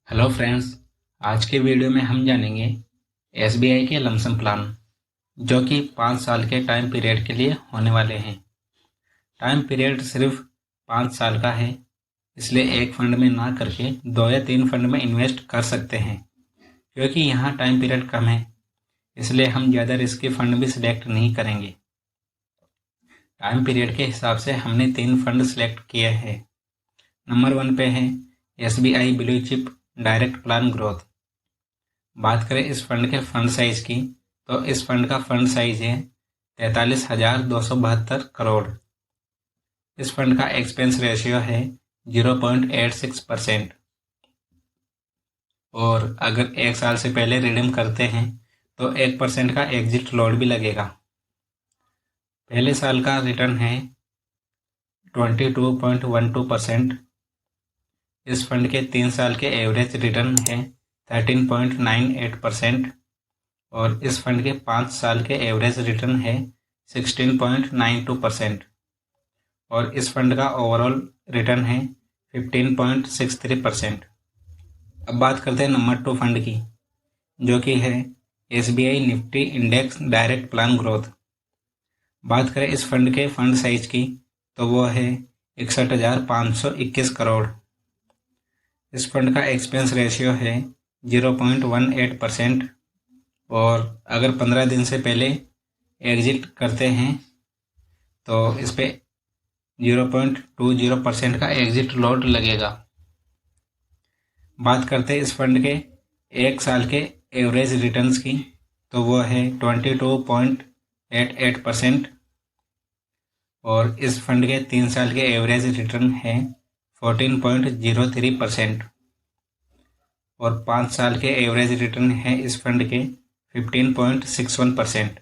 Hello friends, आज के video में हम जानेंगे एसबीआई के लमसम प्लान जो कि 5 साल के टाइम पीरियड के लिए होने वाले हैं। टाइम पीरियड सिर्फ 5 साल का है, इसलिए एक फंड में ना करके 2 या 3 फंड में इन्वेस्ट कर सकते हैं। क्योंकि यहाँ टाइम पीरियड कम है, इसलिए हम ज़्यादा रिस्की फंड भी सिलेक्ट नहीं करेंगे। टाइम पीरियड के हिसाब से हमने 3 फंड सिलेक्ट किए हैं। नंबर 1 पे है SBI blue chip direct plan growth. बात करें इस फंड के फंड साइज की, तो इस फंड का फंड साइज है 43,272 करोड़। इस फंड का एक्सपेंस रेशियो है 0.86% और अगर 1 साल से पहले रिडीम करते हैं तो 1% का एग्जिट लोड भी लगेगा। पहले साल का रिटर्न है 22.12%। इस फंड के 3 साल के एवरेज रिटर्न है 13.98% और इस फंड के 5 साल के एवरेज रिटर्न है 16.92% और इस फंड का ओवरऑल रिटर्न है 15.63%। अब बात करते हैं नंबर 2 फंड की, जो कि है SBI Nifty index direct plan growth. बात करें इस फंड के फंड साइज की, तो वो है 61,521 करोड़। इस फंड का एक्सपेंस रेशियो है 0.18% और अगर 15 दिन से पहले एग्जिट करते हैं तो इस पे 0.20% का एग्जिट लोड लगेगा। बात करते हैं इस फंड के 1 साल के एवरेज रिटर्न्स की, तो वो है 22.88% और इस फंड के 3 साल के एवरेज रिटर्न है 14.03% और 5 साल के एवरेज रिटर्न है इस फंड के 15.61%।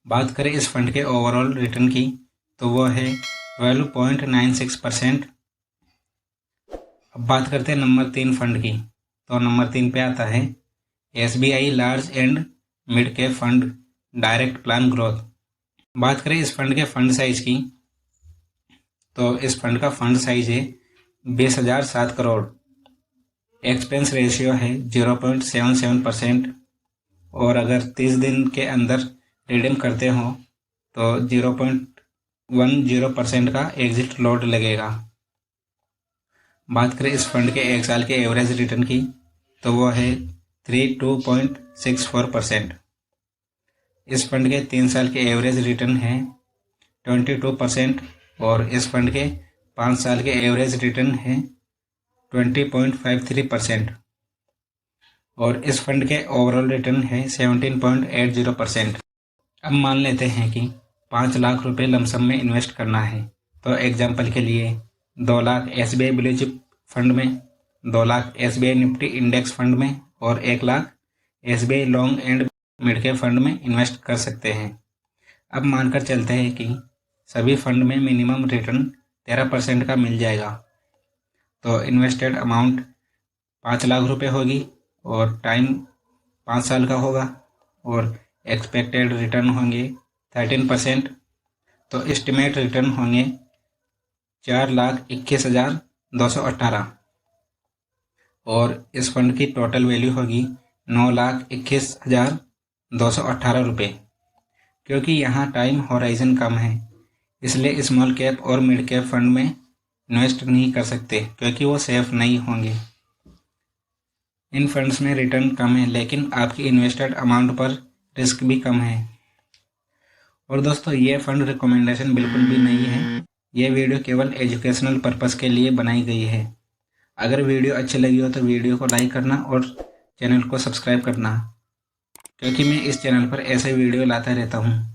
बात करें इस फंड के ओवरऑल रिटर्न की, तो वो है 12.96%। अब बात करते हैं नंबर 3 फंड की, तो नंबर 3 पे आता है SBI large and mid cap fund direct plan growth. बात करें इस फंड के फंड साइज की, तो इस फंड का फंड साइज है 20,007 करोड़। एक्सपेंस रेशियो है 0.77% और अगर 30 दिन के अंदर रिडीम करते हो तो 0.10% का एग्जिट लोड लगेगा। बात करें इस फंड के 1 साल के एवरेज रिटर्न की, तो वो है 32.64%। इस फंड के 3 साल के एवरेज रिटर्न है 22% और इस फंड के 5 साल के एवरेज रिटर्न है 20.53% और इस फंड के ओवरऑल रिटर्न है 17.80%। अब मान लेते हैं कि 5 लाख रुपए लमसम में इन्वेस्ट करना है, तो एग्जाम्पल के लिए 2 lakh SBI blue chip fund में, 2 lakh SBI Nifty index fund में और 1 lakh SBI long and mid cap fund में इन्वेस्ट कर सकते हैं। अब मानकर चलते हैं कि सभी फंड में मिनिमम रिटर्न 13% का मिल जाएगा, तो इन्वेस्टेड अमाउंट 5 लाख रुपए होगी और टाइम 5 साल का होगा और एक्सपेक्टेड रिटर्न होंगे 13%, तो एस्टिमेट रिटर्न होंगे 4,21,218 और इस फंड की टोटल वैल्यू होगी 9,21,218 रुपये। क्योंकि यहाँ टाइम होराइजन कम है, इसलिए स्मॉल कैप और मिड कैप फंड में इन्वेस्ट नहीं कर सकते क्योंकि वो सेफ नहीं होंगे। इन फंड्स में रिटर्न कम है लेकिन आपकी इन्वेस्टेड अमाउंट पर रिस्क भी कम है। और दोस्तों, ये फंड रिकमेंडेशन बिल्कुल भी नहीं है, ये वीडियो केवल एजुकेशनल पर्पस के लिए बनाई गई है। अगर वीडियो अच्छी लगी हो तो वीडियो को लाइक करना और चैनल को सब्सक्राइब करना, क्योंकि मैं इस चैनल पर ऐसे वीडियो लाता रहता हूँ।